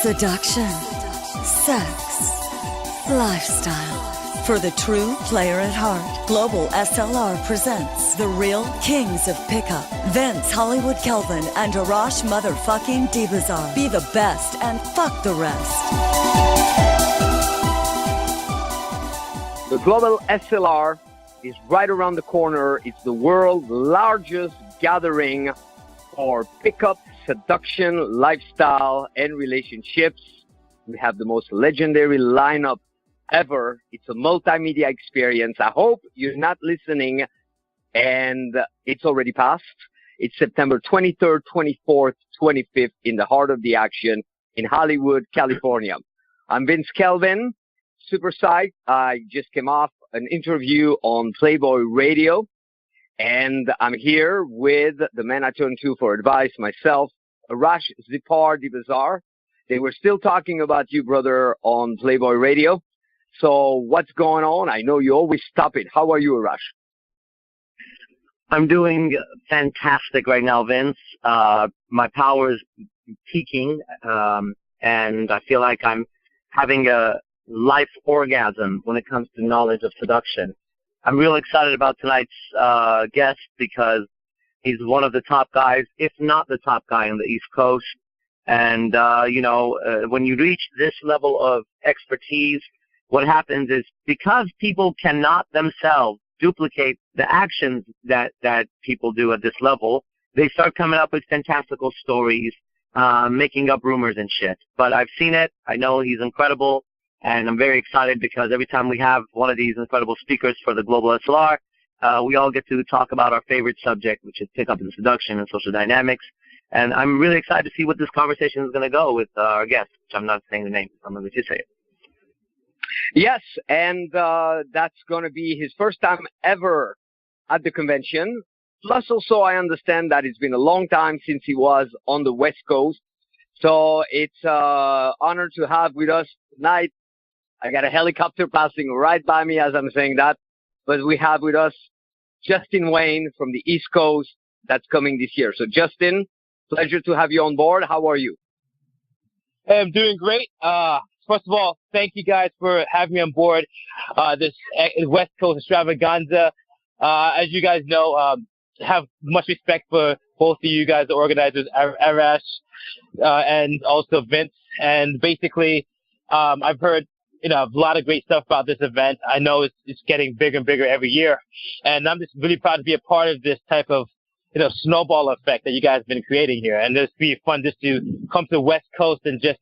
Seduction, sex, lifestyle. For the true player at heart, Global SLR presents the real kings of pickup. Vince Hollywood Kelvin and Arash motherfucking Dibazar. Be the best and fuck the rest. The Global SLR is right around the corner. It's the world's largest gathering for pickup, seduction, lifestyle, and relationships. We have the most legendary lineup ever. It's a multimedia experience. I hope you're not listening and it's already passed. It's September 23rd, 24th, 25th in the heart of the action in Hollywood, California. I'm Vince Kelvin, super psyched. I just came off an interview on Playboy Radio, and I'm here with the man I turn to for advice, myself, Arash Dibazar. They were still talking about you, brother, on Playboy Radio. So what's going on? I know you always stop it. How are you, Arash? I'm doing fantastic right now, Vince. My power is peaking, and I feel like I'm having a life orgasm when it comes to knowledge of seduction. I'm real excited about tonight's guest because he's one of the top guys, if not the top guy on the East Coast. And, when you reach this level of expertise, what happens is because people cannot themselves duplicate the actions that people do at this level, they start coming up with fantastical stories, making up rumors and shit. But I've seen it. I know he's incredible. And I'm very excited because every time we have one of these incredible speakers for the Global SLR, we all get to talk about our favorite subject, which is pickup and seduction and social dynamics. And I'm really excited to see what this conversation is going to go with our guest, which I'm not saying the name. I'm going to say it. Yes, and that's going to be his first time ever at the convention. Plus, also, I understand that it's been a long time since he was on the West Coast. So it's an honor to have with us tonight. I got a helicopter passing right by me as I'm saying that. But we have with us Justin Wayne from the East Coast that's coming this year. So, Justin, pleasure to have you on board. How are you? Hey, I'm doing great. First of all, thank you guys for having me on board this West Coast extravaganza. As you guys know, have much respect for both of you guys, the organizers, Arash and also Vince. And basically, I've heard a lot of great stuff about this event. I know it's getting bigger and bigger every year, and I'm just really proud to be a part of this type of snowball effect that you guys have been creating here. And it's be fun just to come to the West Coast and just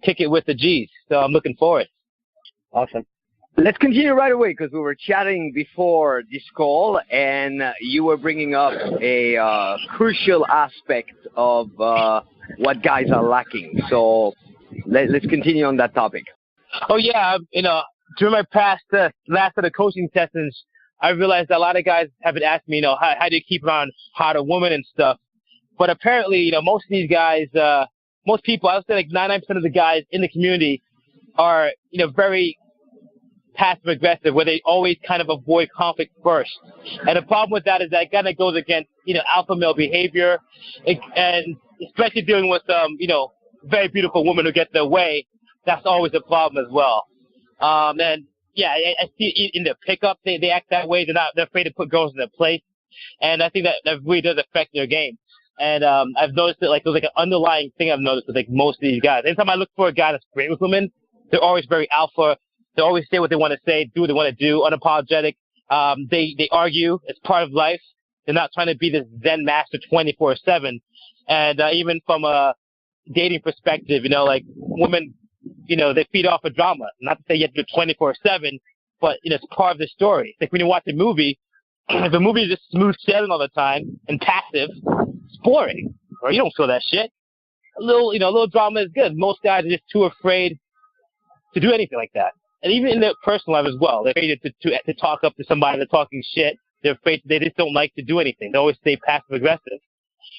kick it with the G's. So I'm looking forward. Awesome. Let's continue right away because we were chatting before this call and you were bringing up a crucial aspect of what guys are lacking. So let's continue on that topic. Oh, yeah. During my last set of coaching sessions, I realized that a lot of guys have been asking me, how do you keep around hotter women and stuff? But apparently, most of these guys, most people, I would say like 99% of the guys in the community are, very passive aggressive, where they always kind of avoid conflict first. And the problem with that is that it kind of goes against, alpha male behavior, and especially dealing with, very beautiful women who get their way. That's always a problem as well. And yeah, I see in the pickup, they act that way. They're afraid to put girls in their place. And I think that really does affect their game. And I've noticed that there's an underlying thing I've noticed with most of these guys. Anytime I look for a guy that's great with women, they're always very alpha. They always say what they want to say, do what they want to do, unapologetic. They argue. It's part of life. They're not trying to be this Zen master 24/7. And even from a dating perspective, women, they feed off of drama. Not to say you have to do 24/7, but it's part of the story. It's like when you watch a movie, if a movie is just smooth sailing all the time and passive, it's boring. Or you don't feel that shit. A little drama is good. Most guys are just too afraid to do anything like that. And even in their personal life as well, they're afraid to talk up to somebody that's talking shit. They're afraid. They just don't like to do anything. They always stay passive aggressive.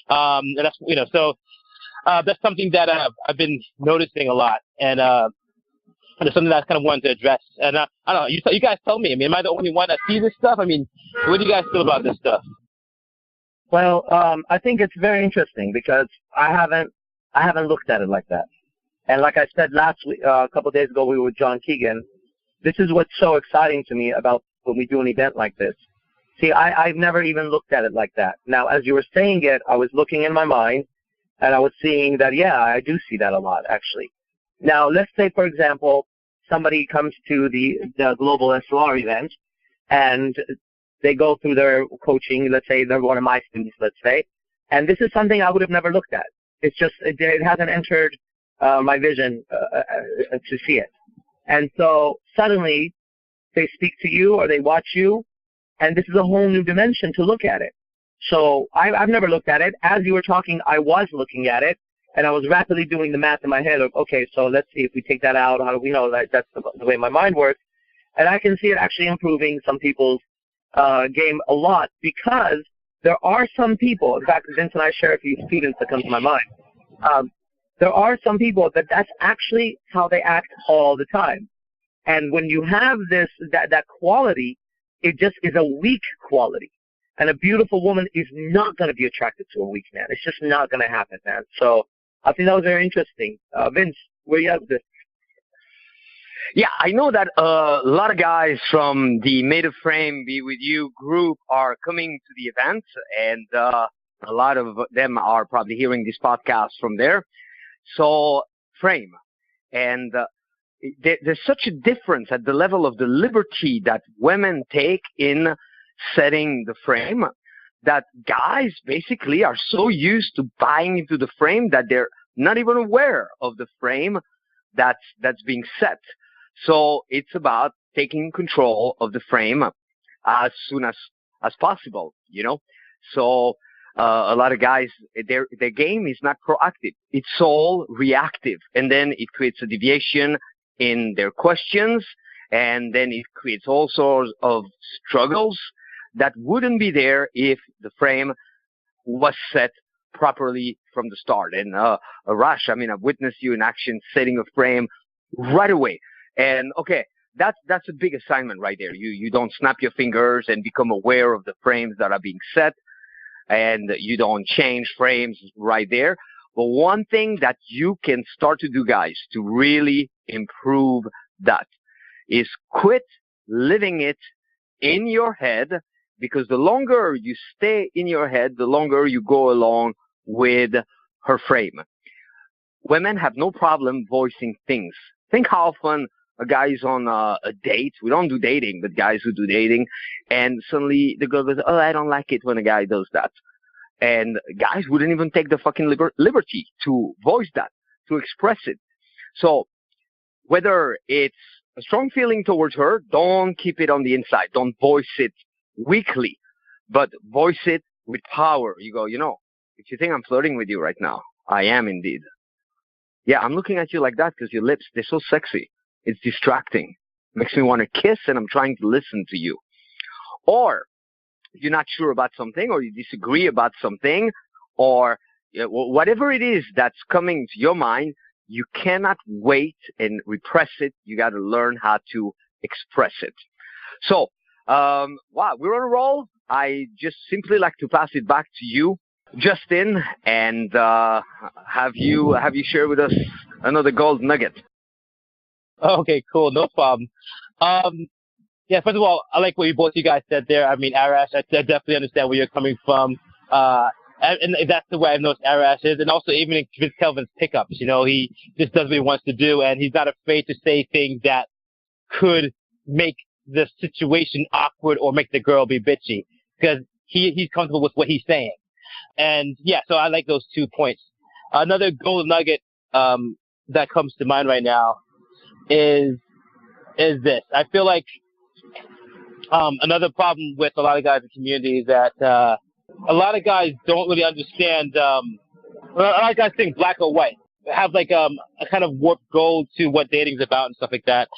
And that's so that's something that I've been noticing a lot, and it's something that I kind of wanted to address. And I don't know. You guys tell me. Am I the only one that sees this stuff? What do you guys feel about this stuff? Well, I think it's very interesting because I haven't looked at it like that. And like I said last week, a couple of days ago, we were with John Keegan. This is what's so exciting to me about when we do an event like this. See, I've never even looked at it like that. Now, as you were saying it, I was looking in my mind, and I was seeing that, yeah, I do see that a lot, actually. Now, let's say, for example, somebody comes to the Global SLR event, and they go through their coaching. Let's say they're one of my students, let's say, and this is something I would have never looked at. It's just, it hasn't entered my vision to see it. And so suddenly they speak to you or they watch you, and this is a whole new dimension to look at it. So I've never looked at it. As you were talking, I was looking at it, and I was rapidly doing the math in my head of, okay, so let's see if we take that out, how do we know that that's the way my mind works? And I can see it actually improving some people's game a lot, because there are some people, in fact, Vince and I share a few students that come to my mind. There are some people that's actually how they act all the time. And when you have that quality, it just is a weak quality. And a beautiful woman is not going to be attracted to a weak man. It's just not going to happen, man. So I think that was very interesting. Vince, where you at with this? Yeah, I know that a lot of guys from the Made of Frame Be With You group are coming to the event, and a lot of them are probably hearing this podcast from there. So, frame. And there's such a difference at the level of the liberty that women take in setting the frame, that guys basically are so used to buying into the frame that they're not even aware of the frame that's being set. So it's about taking control of the frame as soon as possible, you know. So a lot of guys, their game is not proactive. It's all reactive. And then it creates a deviation in their questions, and then it creates all sorts of struggles that wouldn't be there if the frame was set properly from the start. And Arash, I mean, I've witnessed you in action setting a frame right away. And okay, that's a big assignment right there. You don't snap your fingers and become aware of the frames that are being set, and you don't change frames right there. But one thing that you can start to do, guys, to really improve that is quit living it in your head, because the longer you stay in your head, the longer you go along with her frame. Women have no problem voicing things. Think how often a guy is on a date. We don't do dating, but guys who do dating, and suddenly the girl goes, oh, I don't like it when a guy does that. And guys wouldn't even take the fucking liberty to voice that, to express it. So whether it's a strong feeling towards her, don't keep it on the inside. Don't voice it weakly, but voice it with power. You go, you know, if you think I'm flirting with you right now, I am indeed. Yeah, I'm looking at you like that because your lips, they're so sexy. It's distracting. Makes me want to kiss, and I'm trying to listen to you. Or you're not sure about something, or you disagree about something, or whatever it is that's coming to your mind, you cannot wait and repress it. You got to learn how to express it. So, wow, we're on a roll. I just simply like to pass it back to you, Justin, and have you share with us another gold nugget. Okay, cool, no problem. Yeah, first of all, I like what you guys said there. I mean, Arash, I definitely understand where you're coming from. And that's the way I've noticed Arash is. And also even in Vince Kelvin's pickups, you know, he just does what he wants to do, and he's not afraid to say things that could make the situation awkward or make the girl be bitchy, because he's comfortable with what he's saying. And yeah, so I like those 2 points. Another gold nugget that comes to mind right now is this. I feel like another problem with a lot of guys in the community is that a lot of guys don't really understand. A lot of guys think black or white, have like a kind of warped goal to what dating's about and stuff like that.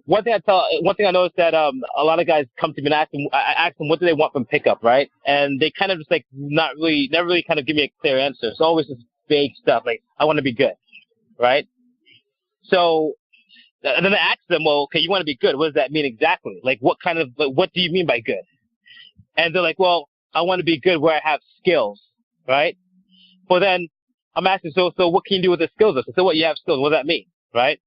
One thing I noticed that a lot of guys come to me and I ask them what do they want from pickup, right? And they kind of just like never really kind of give me a clear answer. It's always this vague stuff like, I want to be good, right? So, and then I ask them, well, okay, you want to be good. What does that mean exactly? Like, what do you mean by good? And they're like, well, I want to be good where I have skills, right? Well, then I'm asking, so what can you do with the skills? So what, you have skills, what does that mean, right?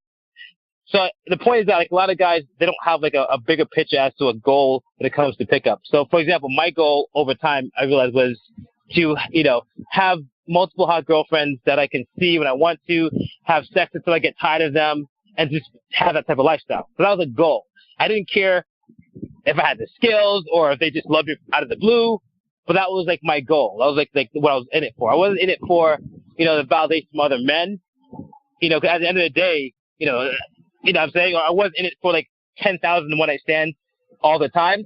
So the point is that, like, a lot of guys, they don't have like a bigger picture as to a goal when it comes to pickup. So for example, my goal over time, I realized, was to, have multiple hot girlfriends that I can see when I want to, have sex until I get tired of them, and just have that type of lifestyle. So that was a goal. I didn't care if I had the skills or if they just loved me out of the blue, but that was like my goal. That was like what I was in it for. I wasn't in it for, the validation from other men, because at the end of the day, what I'm saying? Or I wasn't in it for like 10,000 one-night stands all the time.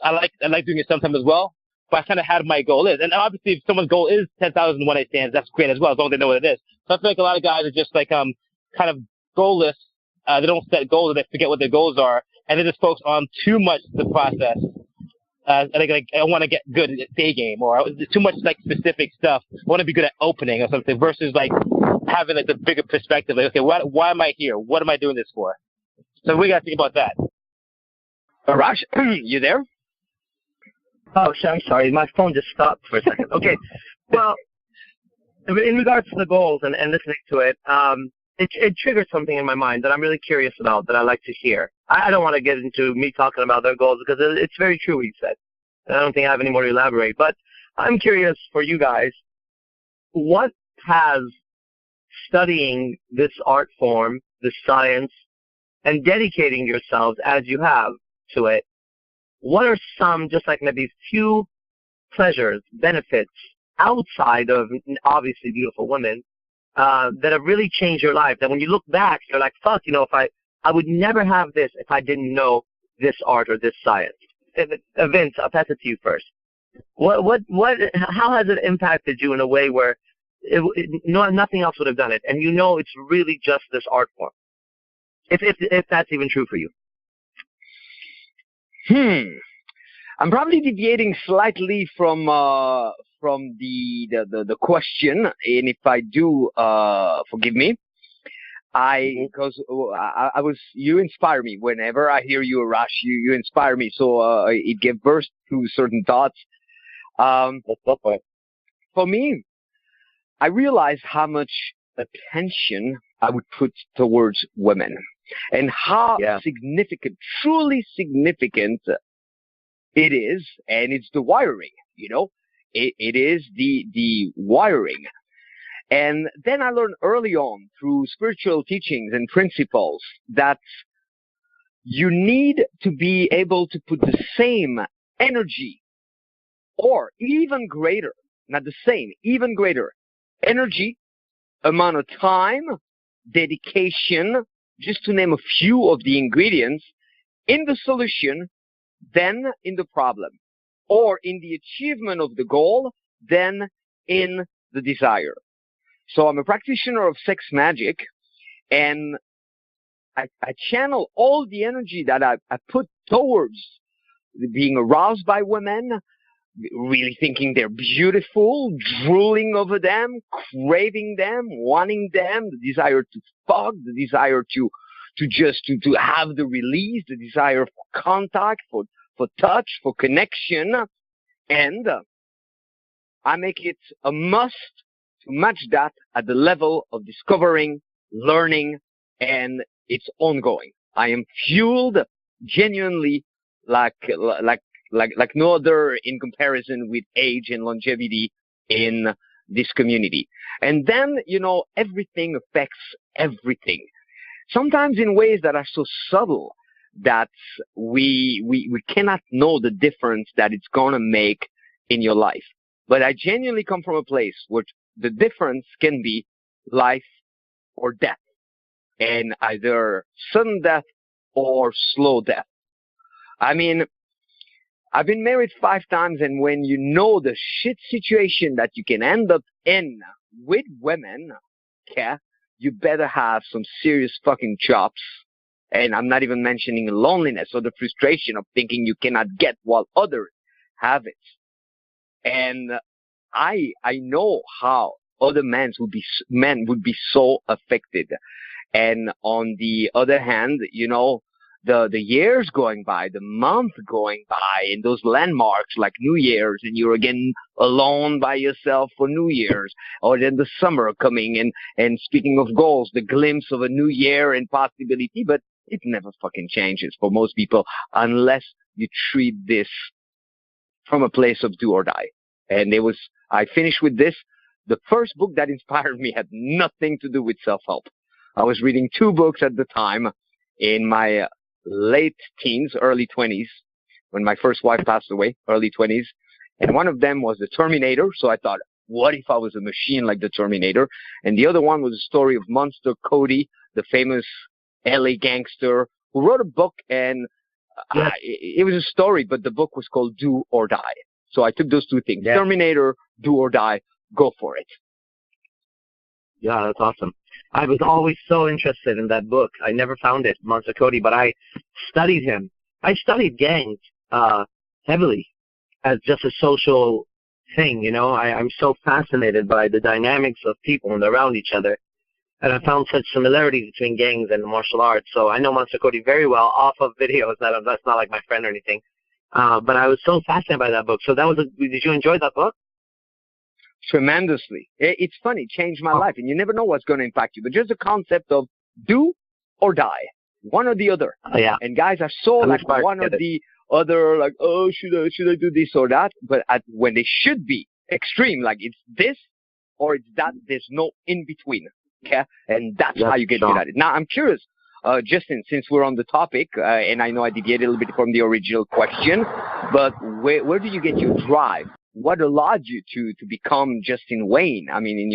I like doing it sometimes as well, but I kind of had my goal is. And obviously, if someone's goal is 10,000 one-night stands, that's great as well, as long as they know what it is. So I feel like a lot of guys are just like kind of goalless. They don't set goals, and they forget what their goals are, and they just focus on too much the process. Like I want to get good at day game, or too much like specific stuff. I want to be good at opening or something, versus like having like the bigger perspective. Like, okay, why am I here? What am I doing this for? So we got to think about that. Arash, you there? Oh, I'm sorry. My phone just stopped for a second. Okay. Well, in regards to the goals and listening to it, it triggered something in my mind that I'm really curious about, that I like to hear. I don't want to get into me talking about their goals, because it's very true what you said. I don't think I have any more to elaborate. But I'm curious for you guys, what has studying this art form, this science, and dedicating yourselves as you have to it, what are some, just like maybe few pleasures, benefits outside of obviously beautiful women that have really changed your life, that when you look back, you're like, fuck, if I would never have this if I didn't know this art or this science. Vince, I'll pass it to you first. How has it impacted you in a way where nothing else would have done it, and it's really just this art form? If that's even true for you. I'm probably deviating slightly from the question, and if I do, forgive me. You inspire me whenever I hear you, Arash. You inspire me, so it gave birth to certain thoughts. For me, I realized how much attention I would put towards women, and how significant, truly significant it is, and it's the wiring, it is the wiring. And then I learned early on through spiritual teachings and principles that you need to be able to put the same energy, or even greater, not the same, even greater energy, amount of time, dedication, just to name a few of the ingredients, in the solution than in the problem, or in the achievement of the goal than in the desire. So I'm a practitioner of sex magic, and I channel all the energy that I put towards being aroused by women, really thinking they're beautiful, drooling over them, craving them, wanting them, the desire to fuck, the desire to have the release, the desire for contact, for touch, for connection. And I make it a must to match that at the level of discovering, learning, and it's ongoing. I am fueled genuinely like no other in comparison with age and longevity in this community. And then, everything affects everything. Sometimes in ways that are so subtle that we cannot know the difference that it's going to make in your life. But I genuinely come from a place where the difference can be life or death, and either sudden death or slow death. I mean, I've been married 5 times, and when you know the shit situation that you can end up in with women, you better have some serious fucking chops. And I'm not even mentioning loneliness or the frustration of thinking you cannot get while others have it. And I know how other men would be so affected. And on the other hand, the years going by, the month going by, and those landmarks like New Year's, and you're again alone by yourself for New Year's, or then the summer coming, and speaking of goals, the glimpse of a new year and possibility, but it never fucking changes for most people unless you treat this from a place of do or die. And I finished with this. The first book that inspired me had nothing to do with self-help. I was reading 2 books at the time in my late teens, early 20s, when my first wife passed away, early 20s. And one of them was The Terminator. So I thought, what if I was a machine like the Terminator? And the other one was a story of Monster Cody, the famous LA gangster who wrote a book, and it was a story, but the book was called Do or Die. So I took those 2 things, Terminator, Do or Die, go for it. Yeah, that's awesome. I was always so interested in that book. I never found it, Monster Cody, but I studied him. I studied gangs heavily as just a social thing, you know. I'm so fascinated by the dynamics of people and around each other. And I found such similarities between gangs and martial arts. So I know Monster Cody very well off of videos. That's not like my friend or anything. But I was so fascinated by that book. So did you enjoy that book? Tremendously. It's funny, changed my life. And you never know what's going to impact you. But just the concept of do or die, one or the other. Yeah. And guys are so like one or the other, like, oh, should I do this or that? But when they should be extreme, like it's this or it's that, there's no in between. Okay? And that's how you get good at it. Now, I'm curious, Justin, since we're on the topic, and I know I deviated a little bit from the original question, but where do you get your drive? What allowed you to become Justin Wayne? I mean,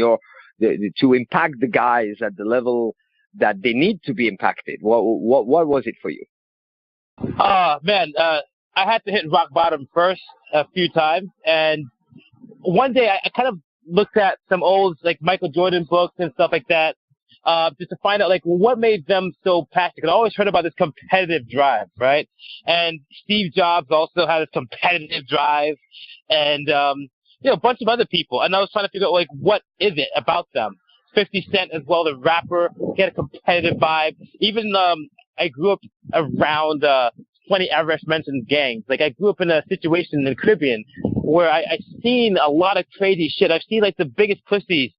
to impact the guys at the level that they need to be impacted. What was it for you? Man, I had to hit rock bottom first a few times, and one day I kind of looked at some old like Michael Jordan books and stuff like that, just to find out like what made them so passionate. I always heard about this competitive drive, right? And Steve Jobs also had this competitive drive, and a bunch of other people. And I was trying to figure out like what is it about them. 50 Cent as well, the rapper, he had a competitive vibe. Even I grew up around funny Arash mentioned gangs. Like I grew up in a situation in the Caribbean where I seen a lot of crazy shit. I've seen like the biggest pussies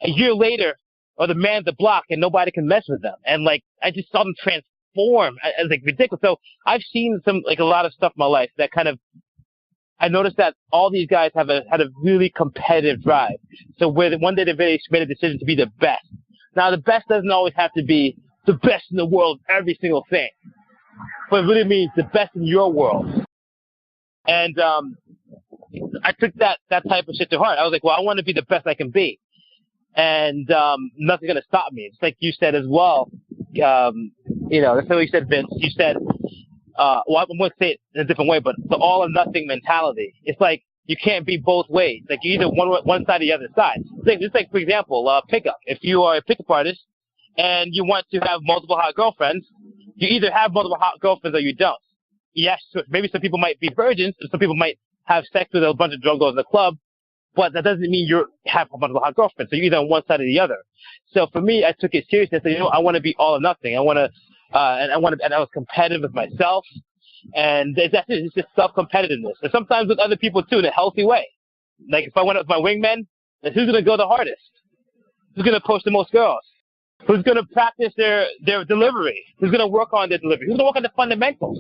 a year later, or the man at the block, and nobody can mess with them. And like I just saw them transform. It's like ridiculous. So I've seen a lot of stuff in my life that kind of, I noticed that all these guys had a really competitive drive. So one day they really made a decision to be the best. Now the best doesn't always have to be the best in the world, every single thing. But it really means the best in your world. And I took that type of shit to heart. I was like, well, I want to be the best I can be. And nothing's going to stop me. It's like you said as well. That's what you said, Vince. You said, I'm going to say it in a different way, but the all or nothing mentality. It's like you can't be both ways. Like you're either one side or the other side. Just like, for example, pickup. If you are a pickup artist and you want to have multiple hot girlfriends, you either have multiple hot girlfriends or you don't. Yes, maybe some people might be virgins, some people might have sex with a bunch of drug dealers in the club, but that doesn't mean you have a bunch of hot girlfriends. So you're either on one side or the other. So for me, I took it seriously. I said, I want to be all or nothing. I want to, and I was competitive with myself. And that's it. It's just self-competitiveness. And sometimes with other people too, in a healthy way. Like if I went up with my wingmen, then who's going to go the hardest? Who's going to push the most girls? Who's going to practice their delivery? Who's going to work on their delivery? Who's going to work on the fundamentals?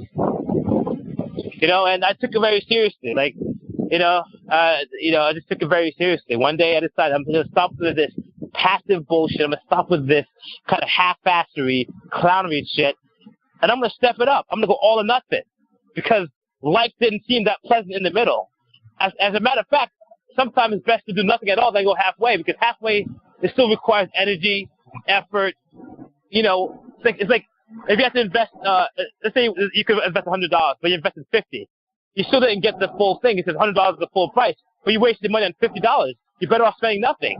And I took it very seriously. Like, I just took it very seriously. One day I decided I'm going to stop with this passive bullshit. I'm going to stop with this kind of half-assery, clownery shit. And I'm going to step it up. I'm going to go all or nothing. Because life didn't seem that pleasant in the middle. As a matter of fact, sometimes it's best to do nothing at all than go halfway. Because halfway, it still requires energy, effort. It's like if you have to invest, let's say you could invest $100, but you invested $50. You still didn't get the full thing. It says $100 is the full price, but you wasted money on $50. You're better off spending nothing,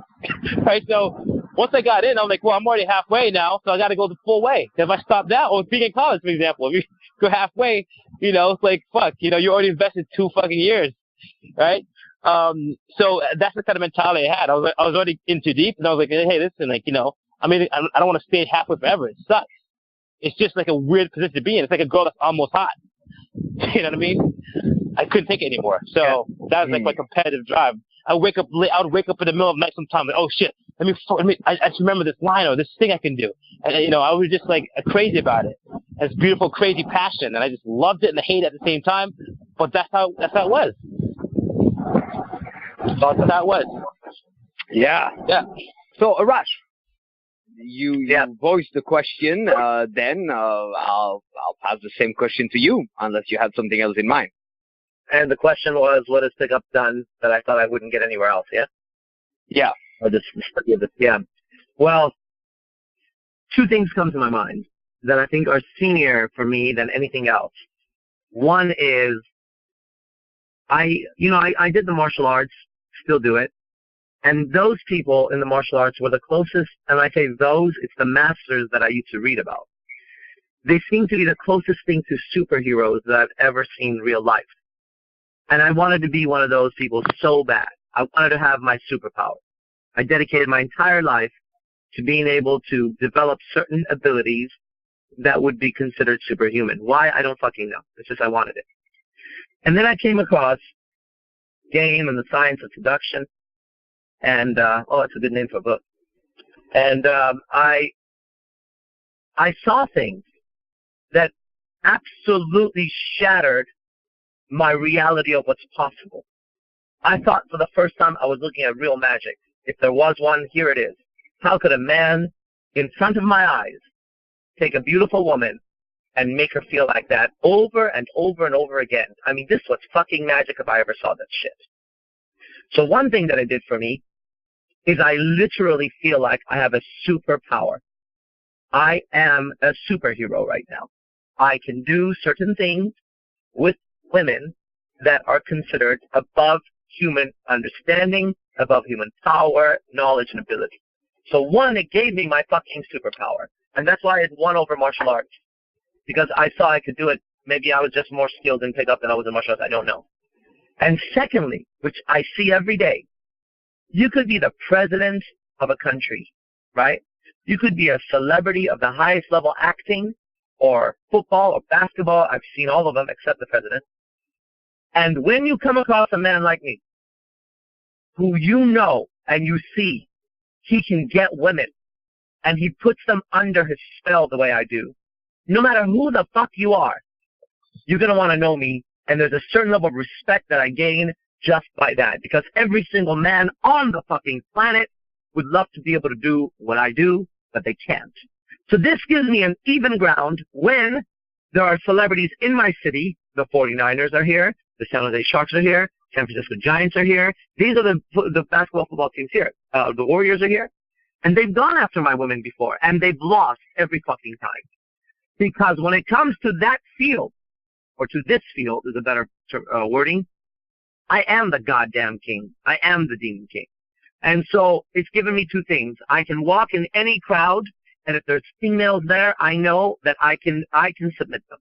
right? So once I got in, I'm like, well, I'm already halfway now, so I got to go the full way. If I stop now, or being in college, for example, if you go halfway, it's like, fuck, you already invested 2 fucking years, right? So that's the kind of mentality I had. I was already in too deep, and I was like, hey, listen, I don't want to stay halfway forever. It sucks. it's just like a weird position to be in. It's like a girl that's almost hot. You know what I mean? I couldn't take it anymore. So that was like my competitive drive. I would wake up late. I would wake up in the middle of the night sometimes. Like, oh shit! I just remember this line or this thing I can do. And I was just like crazy about it. It's beautiful, crazy passion, and I just loved it and hated it at the same time. But that's how it was. That's how it was. Yeah. So Arash, you voiced the question. Then I'll pass the same question to you, unless you have something else in mind. And the question was, what has pickup done that I thought I wouldn't get anywhere else? Yeah. Yeah. Or the study of it. Yeah. Well, two things come to my mind that I think are senior for me than anything else. One is I did the martial arts, still do it. And those people in the martial arts were the closest, and I say those, it's the masters that I used to read about. They seem to be the closest thing to superheroes that I've ever seen in real life. And I wanted to be one of those people so bad. I wanted to have my superpower. I dedicated my entire life to being able to develop certain abilities that would be considered superhuman. Why? I don't fucking know. It's just I wanted it. And then I came across Game and the Science of Seduction. And, it's a good name for a book. And I saw things that absolutely shattered my reality of what's possible. I thought for the first time I was looking at real magic. If there was one, here it is. How could a man in front of my eyes take a beautiful woman and make her feel like that over and over and over again? I mean, this was fucking magic if I ever saw that shit. So one thing that it did for me is I literally feel like I have a superpower. I am a superhero right now. I can do certain things with women that are considered above human understanding, above human power, knowledge, and ability. So one, it gave me my fucking superpower. And that's why it won over martial arts. Because I saw I could do it. Maybe I was just more skilled in pickup than I was in martial arts. I don't know. And secondly, which I see every day, you could be the president of a country, right? You could be a celebrity of the highest level acting or football or basketball. I've seen all of them except the president. And when you come across a man like me, who you know and you see he can get women and he puts them under his spell the way I do, no matter who the fuck you are, you're going to want to know me. And there's a certain level of respect that I gain just by that, because every single man on the fucking planet would love to be able to do what I do, but they can't. So this gives me an even ground when there are celebrities in my city. The 49ers are here. The San Jose Sharks are here. San Francisco Giants are here. These are the basketball football teams here. The Warriors are here. And they've gone after my women before, and they've lost every fucking time. Because when it comes to that field, or to this field is a better wording, I am the goddamn king. I am the demon king. And so it's given me two things. I can walk in any crowd, and if there's females there, I know that I can submit them.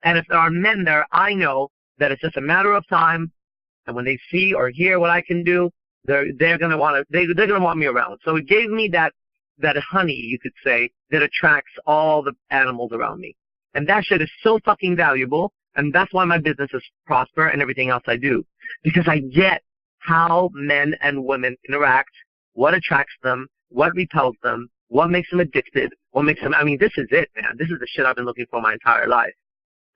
And if there are men there, I know that it's just a matter of time. And when they see or hear what I can do, they're gonna want me around. So it gave me that honey, you could say, that attracts all the animals around me. And that shit is so fucking valuable. And that's why my businesses prosper and everything else I do. Because I get how men and women interact, what attracts them, what repels them, what makes them addicted, what makes them, I mean, this is it, man. This is the shit I've been looking for my entire life.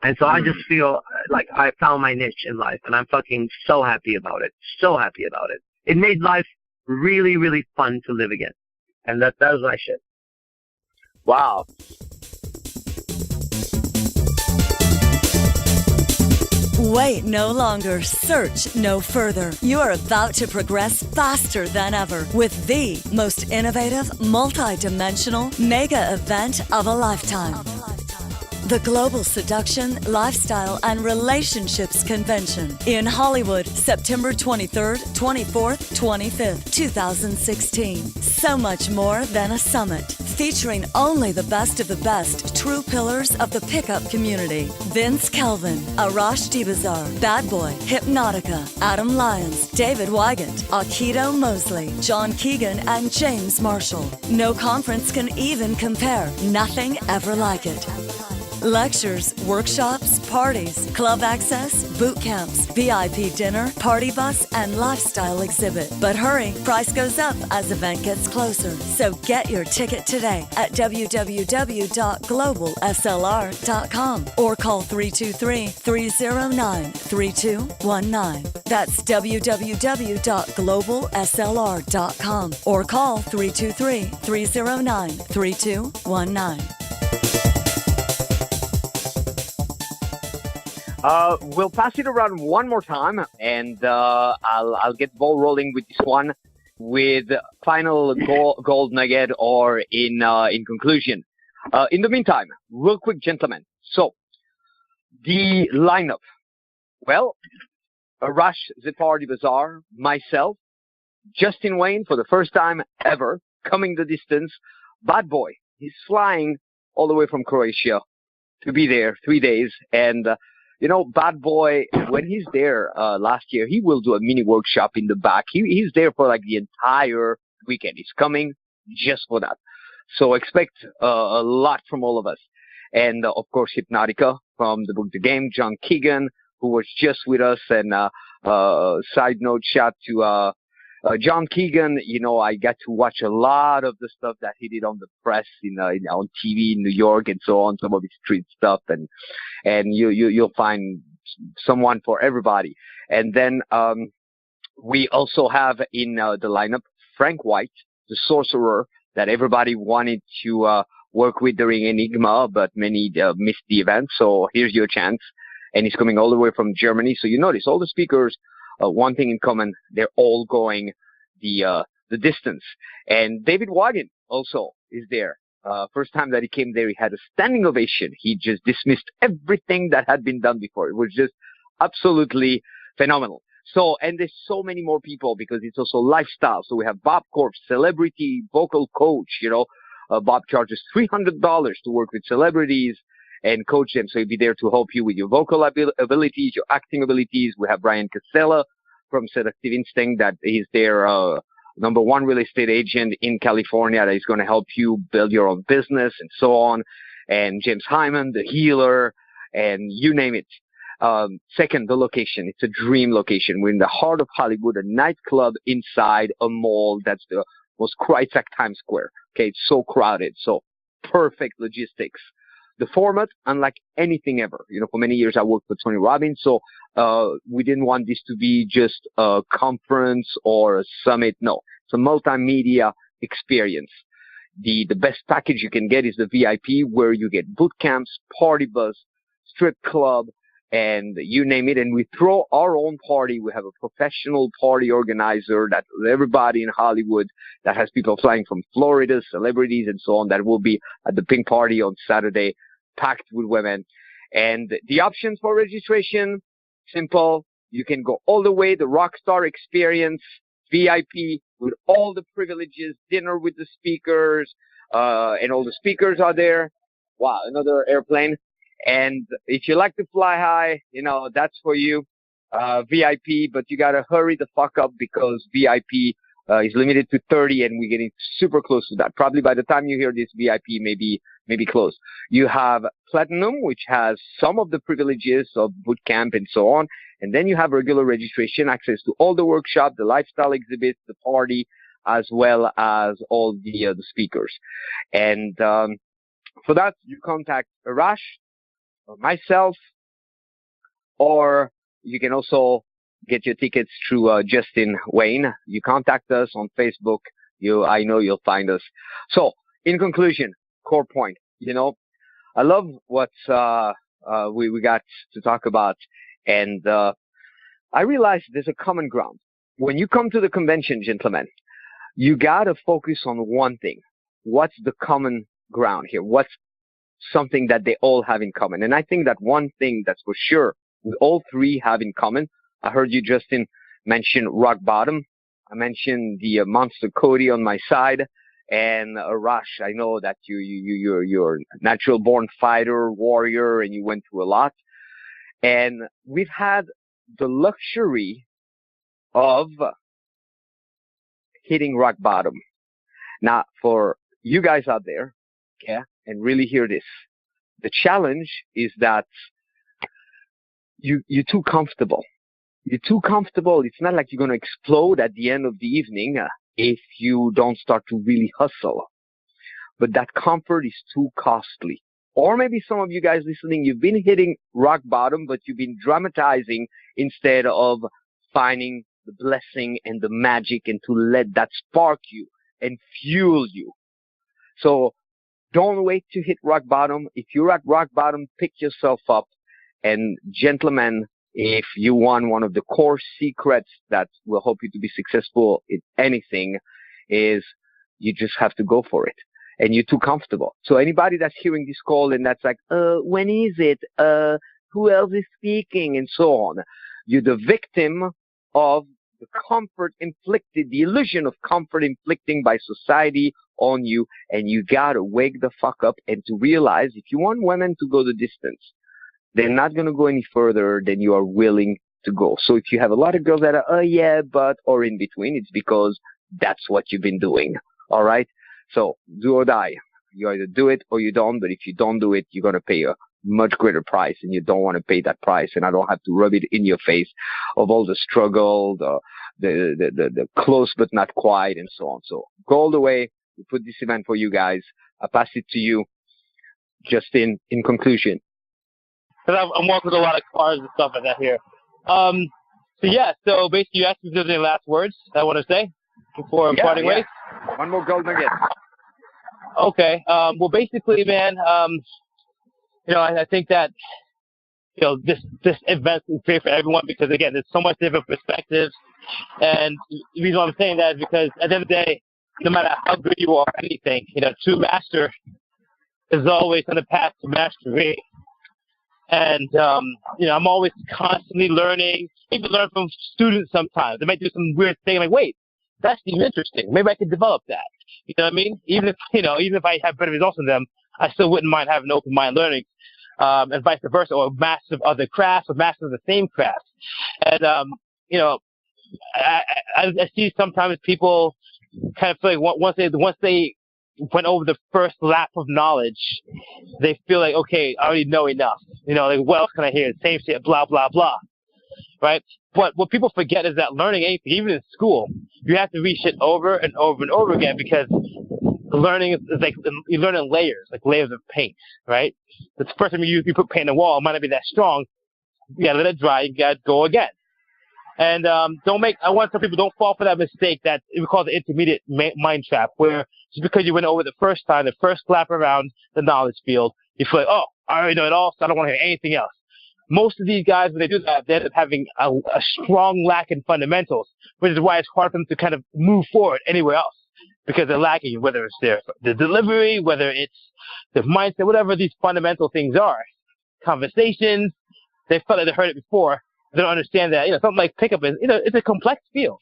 And so I just feel like I found my niche in life, and I'm fucking so happy about it. So happy about it. It made life really, really fun to live again. And that was my shit. Wow. Wait no longer. Search no further. You are about to progress faster than ever with the most innovative, multi-dimensional mega event of a lifetime. The Global Seduction, Lifestyle, and Relationships Convention in Hollywood, September 23rd, 24th, 25th, 2016. So much more than a summit. featuring only the best of the best true pillars of the pickup community. Vince Kelvin, Arash Dibazar, Bad Boy, Hypnotica, Adam Lyons, David Wygant, Akito Mosley, John Keegan, and James Marshall. No conference can even compare. Nothing ever like it. Lectures, workshops, parties, club access, boot camps, VIP dinner, party bus, and lifestyle exhibit. But hurry, price goes up as event gets closer. So get your ticket today at www.globalslr.com or call 323-309-3219. That's www.globalslr.com or call 323-309-3219. We'll pass it around one more time, and I'll get the ball rolling with this one with final gold nugget or in conclusion. In the meantime, real quick, gentlemen. So, the lineup. Well, Arash Dibazar, myself, Justin Wayne for the first time ever, coming the distance. Bad Boy, he's flying all the way from Croatia to be there 3 days, and you know, Bad Boy, when he's there last year, he will do a mini workshop in the back. He's there for like the entire weekend. He's coming just for that. So expect a lot from all of us. And, of course, Hypnotica from the book The Game, John Keegan, who was just with us. And side note, shout to John Keegan. You know, I got to watch a lot of the stuff that he did on the press, on TV in New York and so on, some of his street stuff. And you'll find someone for everybody. And then we also have in the lineup Frank White, the sorcerer that everybody wanted to work with during Enigma, but many missed the event. So here's your chance. And he's coming all the way from Germany. So you notice all the speakers, one thing in common, they're all going the distance. And David Wygant also is there. First time that he came there, he had a standing ovation. He just dismissed everything that had been done before. It was just absolutely phenomenal. So, and there's so many more people because it's also lifestyle. So we have Bob Corp, celebrity vocal coach. Bob charges $300 to work with celebrities and coach them. So he'll be there to help you with your vocal abilities, your acting abilities. We have Brian Casella from Seductive Instinct that is their number one real estate agent in California that is going to help you build your own business and so on. And James Hyman, the healer, and you name it. Second, the location. It's a dream location. We're in the heart of Hollywood, a nightclub inside a mall that's the most Kreuzak Times Square. Okay, it's so crowded, so perfect logistics. The format, unlike anything ever. For many years I worked for Tony Robbins, so we didn't want this to be just a conference or a summit. No, it's a multimedia experience. The best package you can get is the VIP, where you get boot camps, party bus, strip club, and you name it. And we throw our own party. We have a professional party organizer that everybody in Hollywood that has people flying from Florida, celebrities, and so on, that will be at the Pink Party on Saturday, packed with women. And the options for registration, simple. You can go all the way, the Rockstar Experience, VIP, with all the privileges, dinner with the speakers, and all the speakers are there. Wow, another airplane. And if you like to fly high, that's for you. VIP, but you gotta hurry the fuck up because VIP is limited to 30 and we're getting super close to that. Probably by the time you hear this, VIP maybe close. You have Platinum, which has some of the privileges of boot camp and so on. And then you have regular registration, access to all the workshop, the lifestyle exhibits, the party, as well as all the speakers. And for that, you contact Arash or myself, or you can also get your tickets through Justin Wayne. You contact us on Facebook. I know you'll find us. So, in conclusion, core point. I love what we got to talk about, and I realized there's a common ground. When you come to the convention, gentlemen, you gotta focus on one thing. What's the common ground here? What's something that they all have in common? And I think that one thing that's for sure we all three have in common. I heard you, Justin, mention rock bottom. I mentioned the Monster Cody on my side, And Arash, I know that you're a natural born fighter, warrior, and you went through a lot. And we've had the luxury of hitting rock bottom. Now, for you guys out there, yeah, and really hear this, the challenge is that you're too comfortable. You're too comfortable. It's not like you're going to explode at the end of the evening if you don't start to really hustle. But that comfort is too costly. Or maybe some of you guys listening, you've been hitting rock bottom, but you've been dramatizing instead of finding the blessing and the magic and to let that spark you and fuel you. So don't wait to hit rock bottom. If you're at rock bottom, pick yourself up. And gentlemen, if you want one of the core secrets that will help you to be successful in anything, is you just have to go for it. And you're too comfortable. So anybody that's hearing this call and that's like, when is it? Who else is speaking? And so on. You're the victim of the comfort inflicted, the illusion of comfort inflicting by society on you. And you gotta wake the fuck up and to realize if you want women to go the distance, they're not going to go any further than you are willing to go. So if you have a lot of girls that are, oh yeah, but, or in between, it's because that's what you've been doing. All right. So do or die. You either do it or you don't. But if you don't do it, you're going to pay a much greater price, and you don't want to pay that price. And I don't have to rub it in your face of all the struggle, the close but not quite, and so on. So go all the way. We put this event for you guys. I pass it to you. Just in conclusion. Because I'm working with a lot of cars and stuff like that here. So basically you asked me if there's any last words I want to say before parting ways. One more gold nugget. Okay. Well, basically, man, I think that, this event is great for everyone because, again, there's so much different perspectives. And the reason why I'm saying that is because at the end of the day, no matter how good you are at anything, true master is always on the path to mastery. And, I'm always constantly learning, even learn from students sometimes. They might do some weird thing. I'm like, wait, that seems interesting. Maybe I could develop that. You know what I mean? Even if I have better results than them, I still wouldn't mind having an open mind learning, and vice versa, or masters of other crafts or masters of the same craft. And, I see sometimes people kind of feel like once they went over the first lap of knowledge, they feel like, okay, I already know enough. Like, what else can I hear? Same shit, blah, blah, blah. Right? But what people forget is that learning anything, even in school, you have to read shit over and over and over again because learning is like, you learn in layers, like layers of paint, right? The first time you put paint on the wall, it might not be that strong. You gotta let it dry, you gotta go again. And I want some people don't fall for that mistake that we call the intermediate mind trap, where just because you went over the first time, the first lap around the knowledge field, you feel like, oh, I already know it all, so I don't want to hear anything else. Most of these guys, when they do that, they end up having a strong lack in fundamentals, which is why it's hard for them to kind of move forward anywhere else, because they're lacking, whether it's the delivery, whether it's their mindset, whatever these fundamental things are. Conversations, they felt like they heard it before. They don't understand that, something like pickup is, it's a complex field.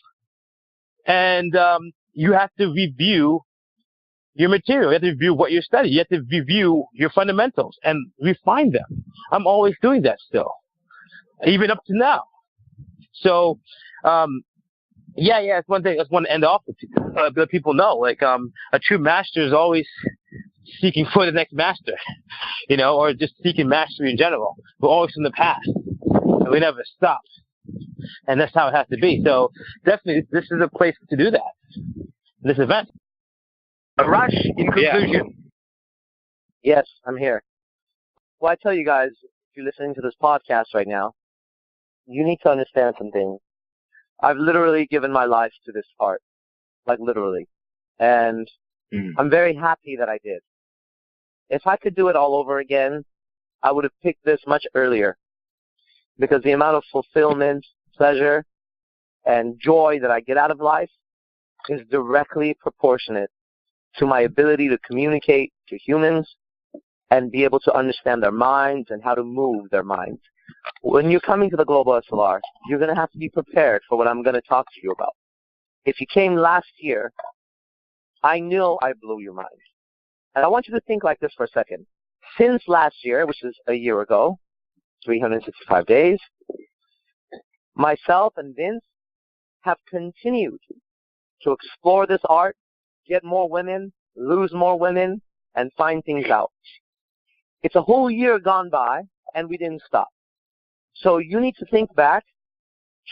And you have to review your material. You have to review what you study. You have to review your fundamentals and refine them. I'm always doing that still, even up to now. So, it's one thing I just want to end off with, let people know, like, a true master is always seeking for the next master, or just seeking mastery in general. We're always from the past. And we never stop. And that's how it has to be. So definitely this is a place to do that. This event. Arash, in conclusion. Yes, I'm here. Well, I tell you guys, if you're listening to this podcast right now, you need to understand some things. I've literally given my life to this art. Like literally. And I'm very happy that I did. If I could do it all over again, I would have picked this much earlier. Because the amount of fulfillment, pleasure, and joy that I get out of life is directly proportionate to my ability to communicate to humans and be able to understand their minds and how to move their minds. When you're coming to the Global SLR, you're going to have to be prepared for what I'm going to talk to you about. If you came last year, I know I blew your mind. And I want you to think like this for a second. Since last year, which is a year ago, 365 days, myself and Vince have continued to explore this art, get more women, lose more women, and find things out. It's a whole year gone by, and we didn't stop. So you need to think back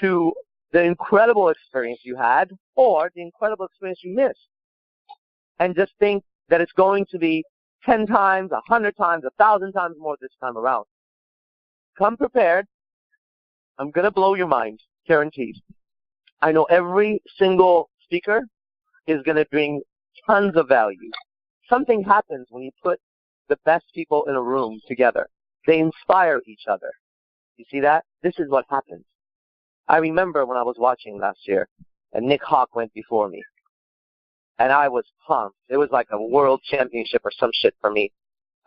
to the incredible experience you had or the incredible experience you missed. And just think that it's going to be 10 times, 100 times, 1,000 times more this time around. Come prepared. I'm going to blow your mind, guaranteed. I know every single speaker is going to bring tons of value. Something happens when you put the best people in a room together. They inspire each other. You see that? This is what happens. I remember when I was watching last year, and Nick Hawk went before me. And I was pumped. It was like a world championship or some shit for me.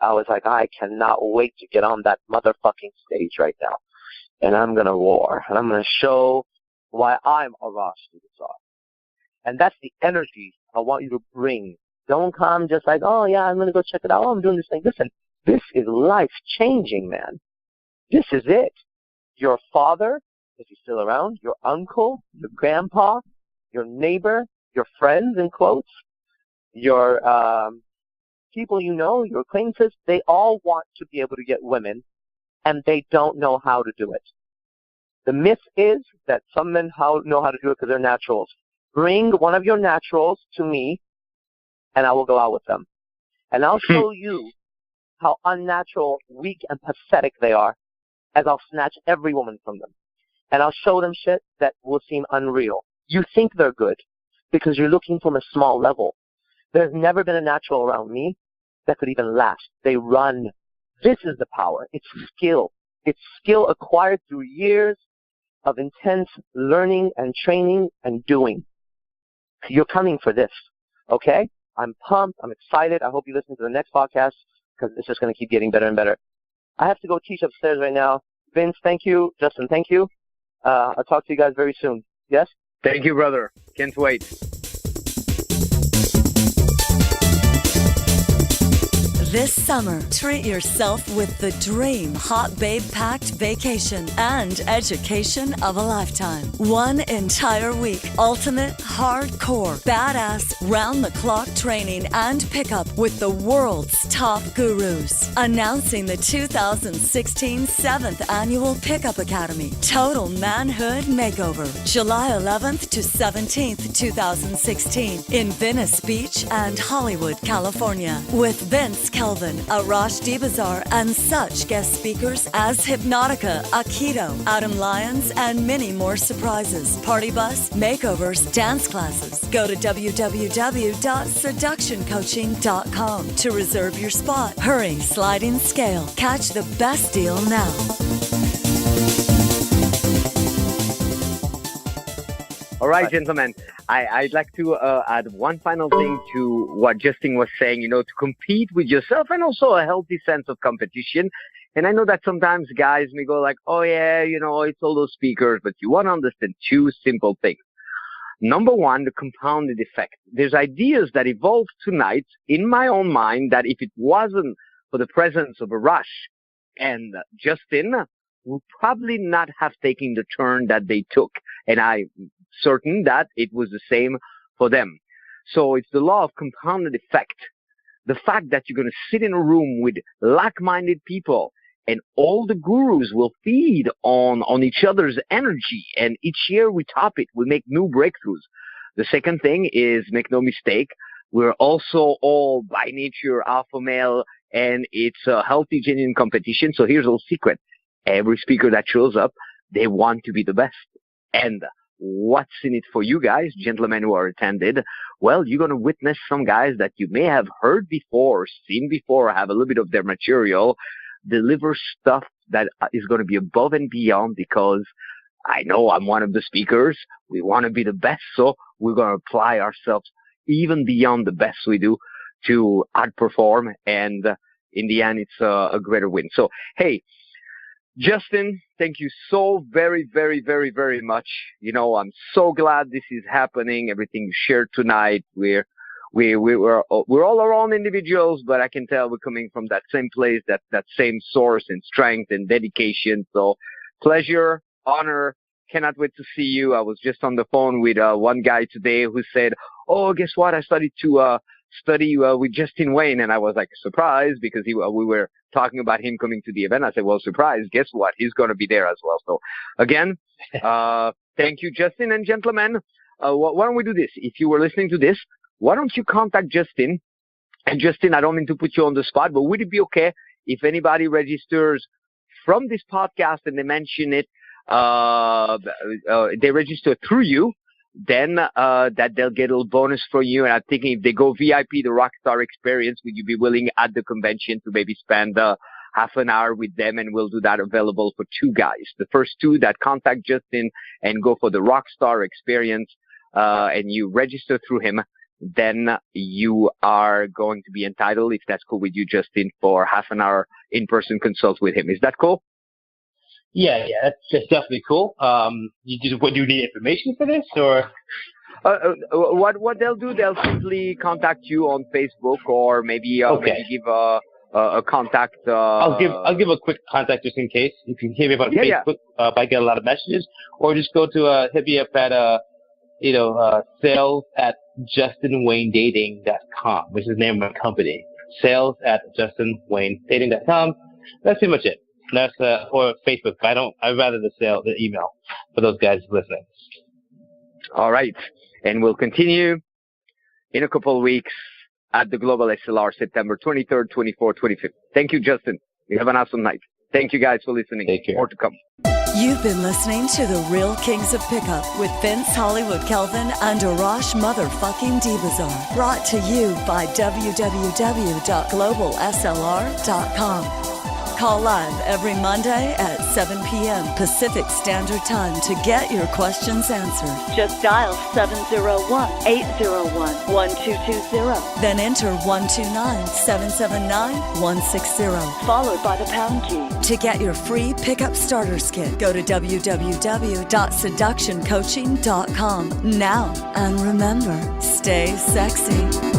I was like, I cannot wait to get on that motherfucking stage right now. And I'm going to roar. And I'm going to show why I'm Arash Dibazar. And that's the energy I want you to bring. Don't come just like, oh, yeah, I'm going to go check it out. Oh, I'm doing this thing. Listen, this is life-changing, man. This is it. Your father, if he's still around, your uncle, your grandpa, your neighbor, your friends, in quotes, your people you know, your acquaintances, they all want to be able to get women, and they don't know how to do it. The myth is that some men know how to do it because they're naturals. Bring one of your naturals to me, and I will go out with them. And I'll show you how unnatural, weak, and pathetic they are, as I'll snatch every woman from them. And I'll show them shit that will seem unreal. You think they're good because you're looking from a small level. There's never been a natural around me that could even last. They run. This is the power. It's skill. It's skill acquired through years of intense learning and training and doing. You're coming for this, okay? I'm pumped. I'm excited. I hope you listen to the next podcast because it's just going to keep getting better and better. I have to go teach upstairs right now. Vince, thank you. Justin, thank you. I'll talk to you guys very soon. Yes? Thank you, brother. Can't wait. This summer, treat yourself with the dream hot babe-packed vacation and education of a lifetime. One entire week, ultimate, hardcore, badass, round-the-clock training and pickup with the world's top gurus. Announcing the 2016 7th Annual Pickup Academy, Total Manhood Makeover, July 11th to 17th, 2016, in Venice Beach and Hollywood, California, with Vince Kelvin, Arash Dibazar, and such guest speakers as Hypnotica, Aikido, Adam Lyons, and many more surprises. Party bus, makeovers, dance classes. Go to www.seductioncoaching.com to reserve your spot. Hurry, sliding scale. Catch the best deal now. All right, gentlemen, I'd like to add one final thing to what Justin was saying, to compete with yourself and also a healthy sense of competition. And I know that sometimes guys may go like, oh, yeah, it's all those speakers, but you want to understand two simple things. Number one, the compounded effect. There's ideas that evolved tonight in my own mind that if it wasn't for the presence of Arash and Justin, would probably not have taken the turn that they took. And I'm certain that it was the same for them. So it's the law of compounded effect. The fact that you're going to sit in a room with like-minded people and all the gurus will feed on each other's energy. And each year we top it. We make new breakthroughs. The second thing is, make no mistake, we're also all by nature alpha male, and it's a healthy, genuine competition. So here's a little secret. Every speaker that shows up, they want to be the best. And what's in it for you guys, gentlemen who are attended? Well, you're going to witness some guys that you may have heard before, seen before, have a little bit of their material, deliver stuff that is going to be above and beyond, because I know I'm one of the speakers. We want to be the best, so we're going to apply ourselves even beyond the best we do to outperform, and in the end, it's a greater win. So, hey, Justin, thank you so very, very, very, very much. I'm so glad this is happening. Everything you shared tonight, we're we're all our own individuals, but I can tell we're coming from that same place, that same source and strength and dedication. So pleasure, honor. Cannot wait to see you. I was just on the phone with one guy today who said, "Oh, guess what? I started to study with Justin Wayne," and I was like surprised because we were talking about him coming to the event. I said, "Well, surprise! Guess what? He's going to be there as well." So again, thank you, Justin, and gentlemen. Why don't we do this? If you were listening to this, why don't you contact Justin? And Justin, I don't mean to put you on the spot, but would it be okay if anybody registers from this podcast and they mention it? They register through you, then that they'll get a little bonus for you. And I'm thinking if they go VIP, the Rockstar Experience, would you be willing at the convention to maybe spend half an hour with them? And we'll do that available for 2 guys. The first 2 that contact Justin and go for the Rockstar Experience, and you register through him, then you are going to be entitled, if that's cool with you, Justin, for half an hour in-person consult with him. Is that cool? Yeah, that's definitely cool. Do you need information for this, or? What they'll do, they'll simply contact you on Facebook, or maybe give a contact. I'll give a quick contact just in case. You can hit me up on Facebook if I get a lot of messages, or just go to hit me up at sales@justinwaynedating.com, which is the name of my company. Sales@justinwaynedating.com. That's pretty much it. That's or Facebook. I'd rather the email for those guys listening. All right, and we'll continue in a couple of weeks at the Global SLR, September 23rd, 24th, 25th. Thank you, Justin. You have an awesome night. Thank you guys for listening. Take care. More to come. You've been listening to The Real Kings of Pickup with Vince Hollywood Kelvin and Arash motherfucking Dibazar. Brought to you by www.globalslr.com. Call live every Monday at 7 p.m. Pacific Standard Time to get your questions answered. Just dial 701-801-1220. Then enter 129-779-160, followed by the pound key. To get your free pickup starters kit, go to www.seductioncoaching.com now. And remember, stay sexy.